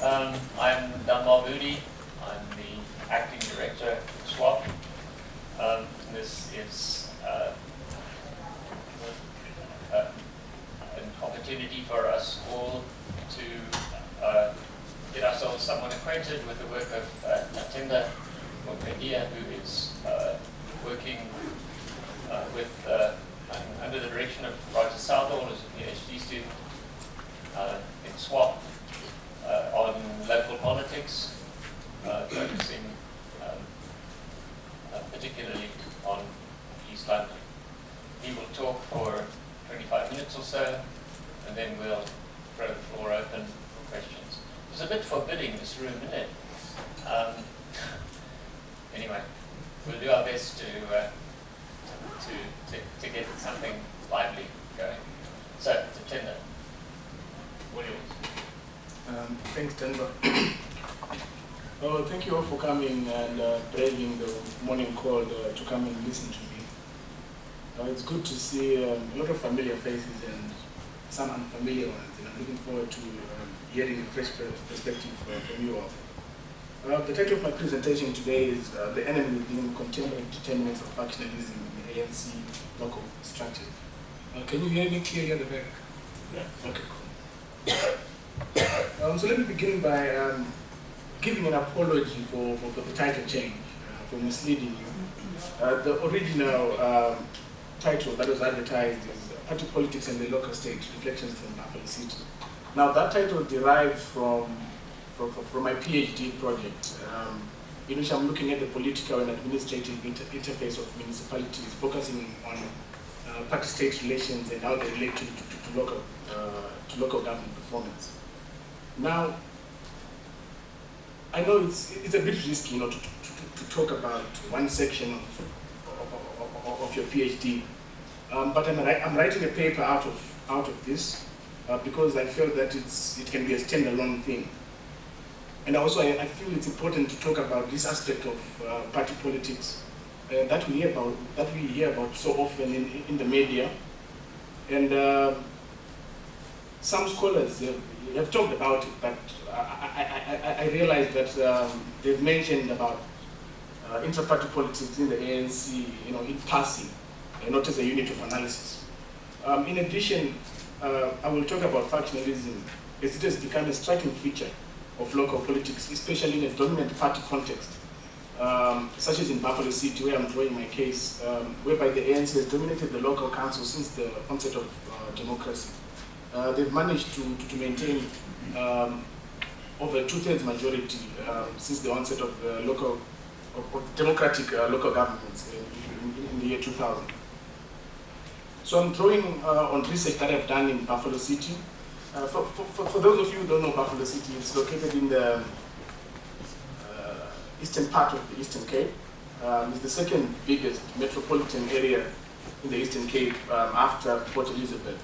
I'm Dunbar Moody. I'm the acting director at SWOP. This is an opportunity for us all to get ourselves somewhat acquainted with the work of Tatenda Mukwedeya, who is working under the direction of Roger Southall, who's a PhD student in SWOP, on local politics, focusing particularly on East London. He will talk for 25 minutes or so, and then we'll throw the floor open for questions. It's a bit forbidding, this room, isn't it? Anyway, we'll do our best to get something lively going. So, Tatenda, what do you want? Thanks, Denver. Thank you all for coming and braving the morning call to come and listen to me. It's good to see a lot of familiar faces and some unfamiliar ones, and I'm looking forward to hearing a fresh perspective from you all. The title of my presentation today is The Enemy Within Contemporary Determinants of Factionalism in the ANC Local Structure. Can you hear me clearly at the back? Yeah. Okay, cool. So let me begin by giving an apology for the title change, for misleading you. The original title that was advertised is Party Politics and the Local State, Reflections from Buffalo City. Now that title derived from my PhD project, in which I'm looking at the political and administrative interface of municipalities, focusing on party-state relations and how they relate to local government performance. Now, I know it's a bit risky, to talk about one section of your PhD, but I'm writing a paper out of this because I feel that it can be a standalone thing. And also, I feel it's important to talk about this aspect of party politics that we hear about so often in the media. And some scholars have talked about it, but I realize that they've mentioned about inter-party politics in the ANC, in passing, and not as a unit of analysis. In addition, I will talk about factionalism as it has become a striking feature of local politics, especially in a dominant party context, such as in Buffalo City, where I'm drawing my case, whereby the ANC has dominated the local council since the onset of democracy. They've managed to maintain over 2/3 majority since the onset of democratic local governments in the year 2000. So I'm drawing on research that I've done in Buffalo City. For those of you who don't know Buffalo City, it's located in the eastern part of the Eastern Cape. It's the second biggest metropolitan area in the Eastern Cape after Port Elizabeth.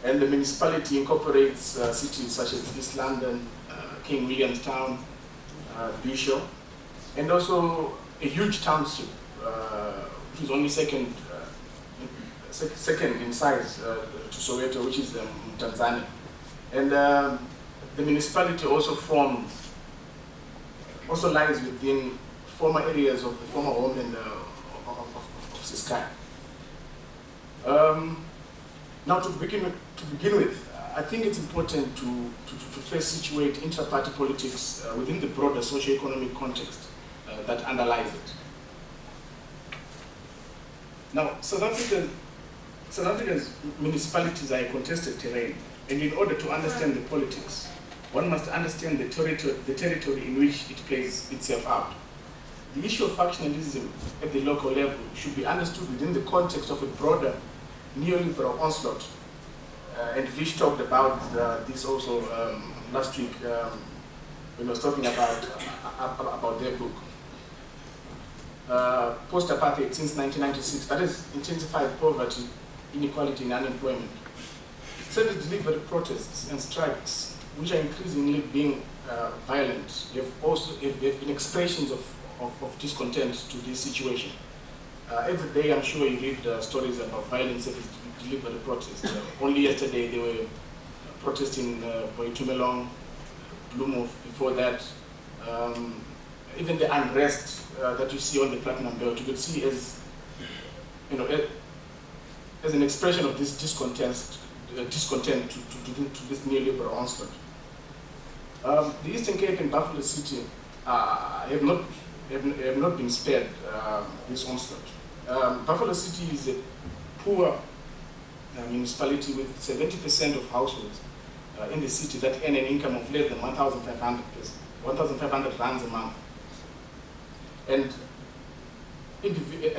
And the municipality incorporates cities such as East London, King Williamstown, Bishop, and also a huge township, which is only second in size to Soweto, which is Tanzania. And the municipality also lies within former areas of the former homeland of Ciskei. Now, to begin with, I think it's important to first situate intra-party politics within the broader socio-economic context that underlies it. Now, South Africa's municipalities are a contested terrain, and in order to understand the politics, one must understand the territory in which it plays itself out. The issue of factionalism at the local level should be understood within the context of a broader neoliberal onslaught, and Vish talked about this also last week when I was talking about their book. Post-apartheid since 1996, that has intensified poverty, inequality, and unemployment. Service delivery protests and strikes, which are increasingly being violent, have been expressions of discontent to this situation. Every day, I'm sure you read stories about violent service delivery protests. Only yesterday, they were protesting Boitumelong, Bloemhof, before that, even the unrest that you see on the platinum belt, you could see as, you know, as an expression of this discontent to this neoliberal onslaught. The Eastern Cape and Buffalo City have not been spared this onslaught. Buffalo City is a poor municipality with 70% of households in the city that earn an income of less than 1,500 rands a month. And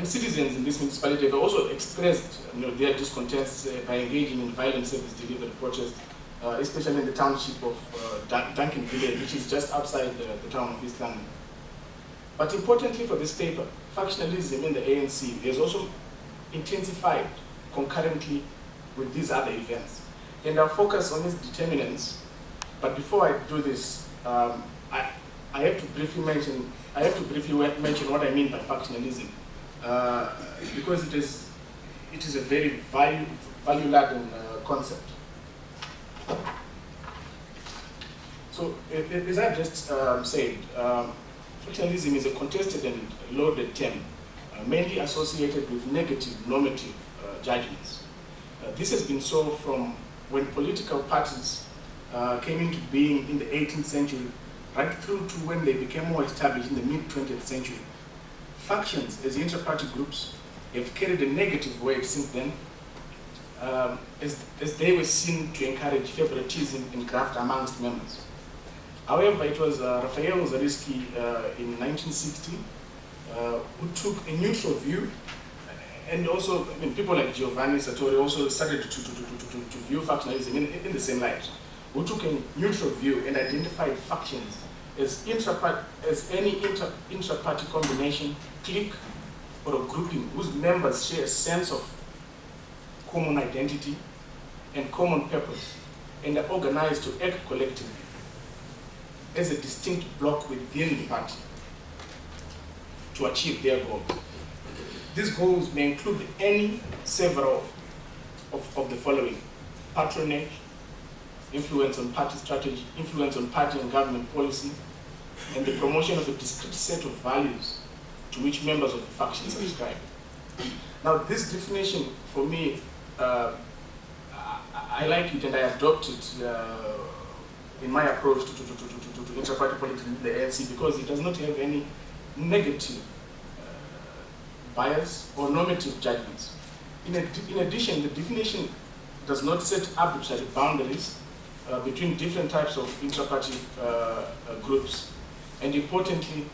citizens in this municipality have also expressed their discontents by engaging in violent service delivery protests, especially in the township of Duncan Village, which is just outside the town of East London. But importantly for this paper, factionalism in the ANC has also intensified concurrently with these other events. And I'll focus on its determinants, but before I do this, I have to briefly mention what I mean by factionalism, because it is a very value-laden concept. So, as I just said, factionalism is a contested and loaded term, mainly associated with negative normative judgments. This has been so from when political parties came into being in the 18th century, right through to when they became more established in the mid-20th century. Factions as inter-party groups have carried a negative weight since then, as they were seen to encourage favoritism and graft amongst members. However, it was Raphael Zariski in 1960 who took a neutral view, and also people like Giovanni Sartori also started to view factionalism in the same light, who took a neutral view and identified factions as any intra-party combination, clique, or a grouping whose members share a sense of common identity and common purpose, and are organized to act collectively as a distinct bloc within the party to achieve their goals. These goals may include several of the following: patronage, influence on party strategy, influence on party and government policy, and the promotion of a discrete set of values to which members of the faction subscribe. Now, this definition, for me, I like it and I adopt it in my approach to inter-party politics in the ANC, because it does not have any negative bias or normative judgments. In addition, the definition does not set arbitrary boundaries between different types of intra-party groups. And importantly,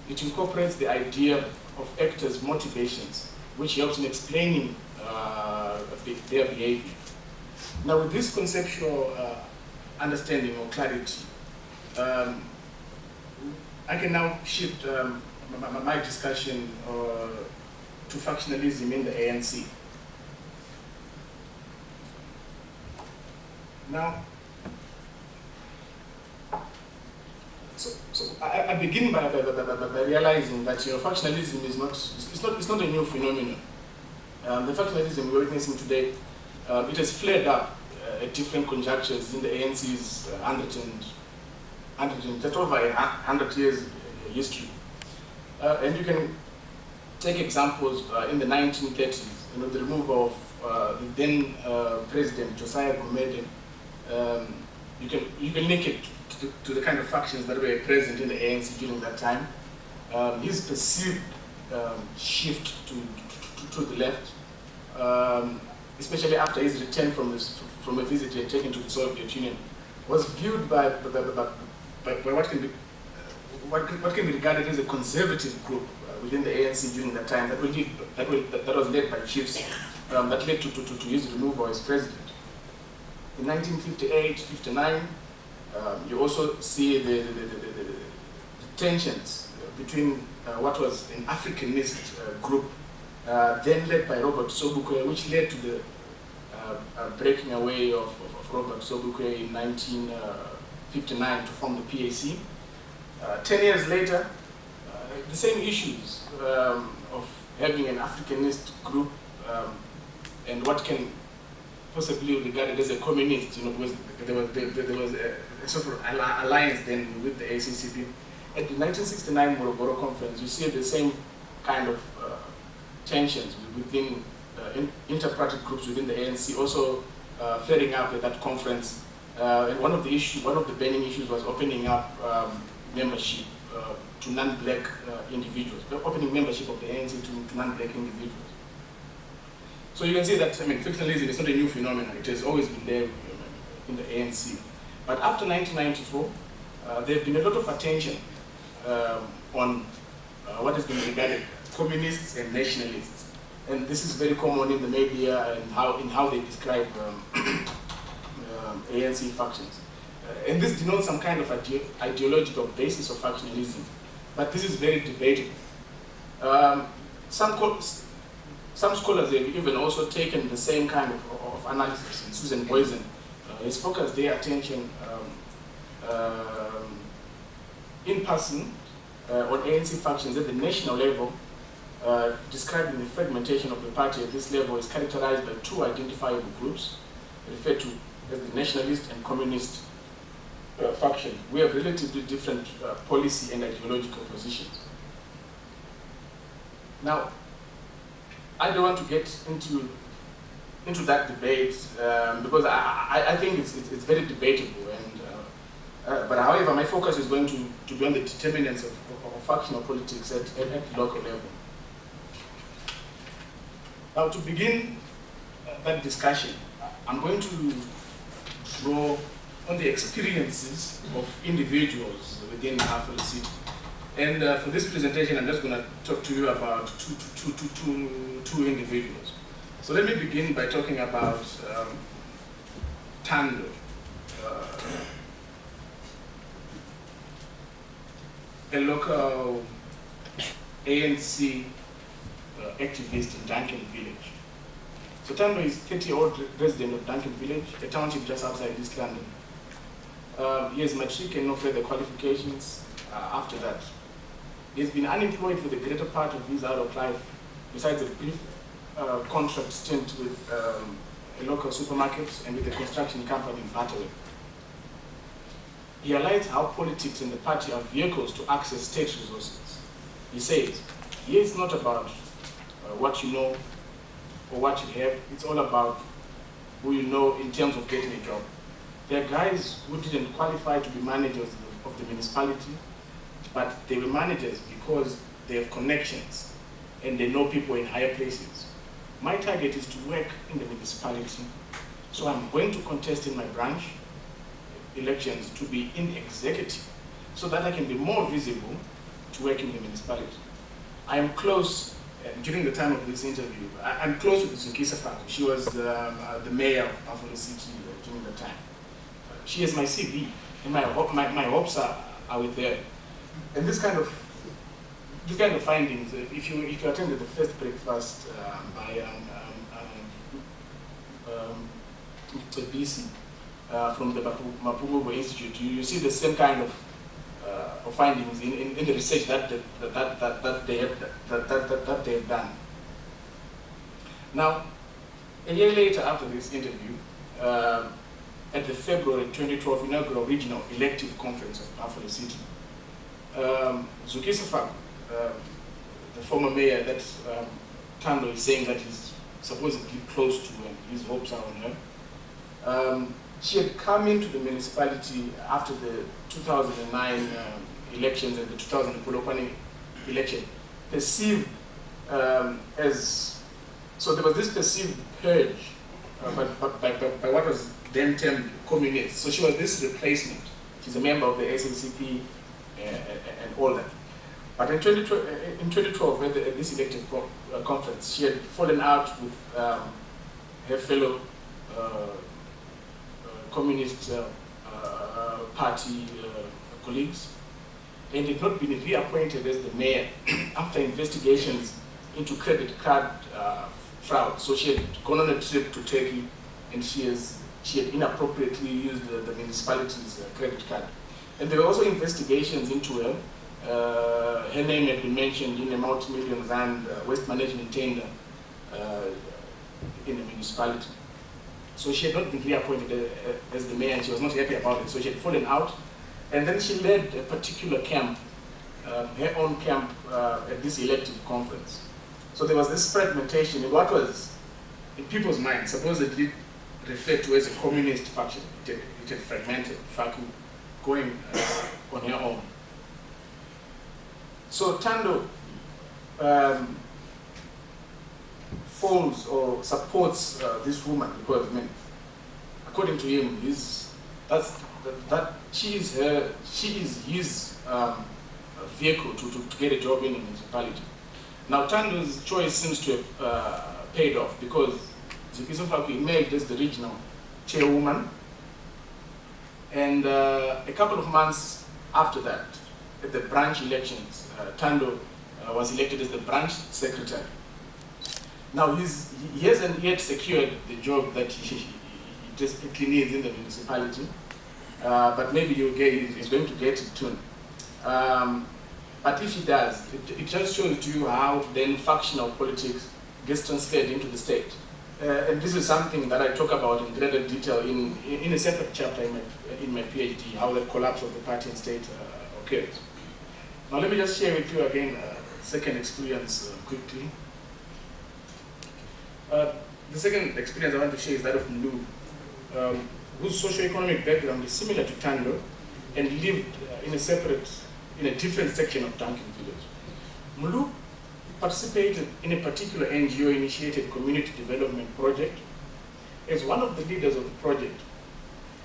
it incorporates the idea of actors' motivations, which helps in explaining their behavior. Now, with this conceptual understanding or clarity, I can now shift my discussion to factionalism in the ANC. Now, so I begin by realizing that factionalism is not a new phenomenon. The factionalism we're witnessing today, it has flared up at different conjunctures in the ANC's just over 100 years history. And you can take examples in the 1930s, the removal of the then President Josiah Gumede. You can link it to the kind of factions that were present in the ANC during that time. His perceived shift to the left, especially after his return from a visit he had taken to the Soviet Union, was viewed by what can be regarded as a conservative group within the ANC during that time that was led by chiefs that led to his removal as president. In 1958-59, you also see the tensions between what was an Africanist group, then led by Robert Sobukwe, which led to the breaking away of Robert Sobukwe in 1959 to form the PAC. 10 years later, the same issues of having an Africanist group and what can possibly regarded as a communist, because there was a sort of alliance then with the ACCP. At the 1969 Morogoro conference, you see the same kind of tensions within inter-party groups within the ANC also flaring up at that conference. And one of the burning issues was opening up membership to non-black individuals, opening membership of the ANC to non-black individuals. So you can see that, I mean, fictionalism is not a new phenomenon. It has always been there in the ANC. But after 1994, there has been a lot of attention on what has been regarded communists and nationalists. And this is very common in the media and how they describe ANC factions. And this denotes some kind of ideological basis of factionalism. But this is very debatable. Some scholars have even also taken the same kind of analysis. And Susan Boysen has focused their attention in person on ANC factions at the national level, describing the fragmentation of the party at this level is characterized by two identifiable groups, referred to as the nationalist and communist faction. We have relatively different policy and ideological positions. Now, I don't want to get into that debate because I think it's very debatable. And but however, my focus is going to be on the determinants of factional politics at the local level. Now, to begin that discussion, I'm going to draw on the experiences of individuals within Afro City. And for this presentation, I'm just going to talk to you about two individuals. So let me begin by talking about Thando. A local ANC activist in Duncan Village. So Thando is 30-year-old resident of Duncan Village, a township just outside East London. He has matric and no further qualifications after that. He has been unemployed for the greater part of his adult life, besides a brief contract stint with a local supermarket and with a construction company in Butterworth. He highlights how politics and the party are vehicles to access state resources. He says, here it's not about what you know or what you have, it's all about who you know in terms of getting a job. There are guys who didn't qualify to be managers of the municipality, but they were managers because they have connections and they know people in higher places. My target is to work in the municipality, so I'm going to contest in my branch elections to be in the executive so that I can be more visible to work in the municipality. I am close, during the time of this interview, I'm close with Zukisa Faku. She was the mayor of Afro City during the time. She has my CV, and my hopes are with her. And this kind of findings, if you attended the first breakfast by BC from the Mapugubo Institute, you see the same kind of findings in the research that they have done. Now, a year later after this interview, at the February 2012 inaugural regional elective conference of Afro City, Zukisa Faku, the former mayor that Thando is saying that he's supposedly close to and his hopes are on her, she had come into the municipality after the 2009 elections and the 2000 Polokwane election, perceived so there was this perceived purge by what was then termed communists. So she was this replacement. She's a member of the SNCP and all that. But in 2012, at this elective conference, she had fallen out with her fellow Communist Party colleagues, and had not been reappointed as the mayor after investigations into credit card fraud. So she had gone on a trip to Turkey, and she had inappropriately used the municipality's credit card. And there were also investigations into her. Her name had been mentioned in a multi-million rand waste management tender in the municipality. So she had not been reappointed as the mayor, and she was not happy about it. So she had fallen out, and then she led a particular camp, her own camp at this elective conference. So there was this fragmentation in what was, in people's minds, supposedly referred to as a communist faction. It had fragmented, Faku going on her own. So Tando follows or supports this woman because, I mean, according to him, she is his vehicle to get a job in the municipality. Now Tando's choice seems to have paid off because Zikiso Faku emerged as the regional chairwoman, and a couple of months after that, at the branch elections, Tando was elected as the branch secretary. Now he hasn't yet secured the job that he desperately needs in the municipality, but maybe he's going to get it soon. But if he does, it just shows to you how then factional politics gets transferred into the state. And this is something that I talk about in greater detail in a separate chapter in my PhD, how the collapse of the party and state occurs. Now let me just share with you again a second experience quickly. The second experience I want to share is that of Mlu, whose socio-economic background is similar to Tando and lived in a different section of Duncan village. Mlu participated in a particular NGO-initiated community development project. As one of the leaders of the project,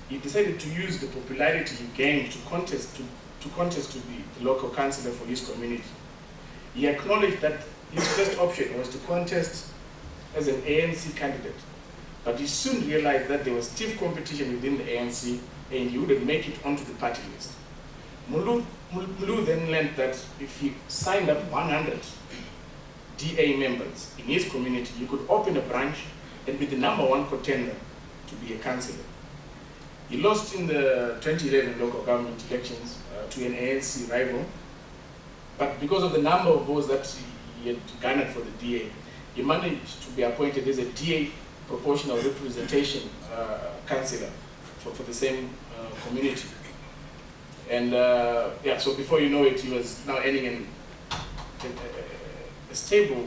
he decided to use the popularity he gained to contest to be the local councillor for his community. He acknowledged that his first option was to contest as an ANC candidate, but he soon realized that there was stiff competition within the ANC and he wouldn't make it onto the party list. Mulu then learned that if he signed up 100 DA members in his community, he could open a branch and be the #1 contender to be a councillor. He lost in the 2011 local government elections to an ANC rival, but because of the number of votes that he had garnered for the DA, he managed to be appointed as a DA proportional representation councillor for the same community. And yeah, so before you know it, he was now earning a stable,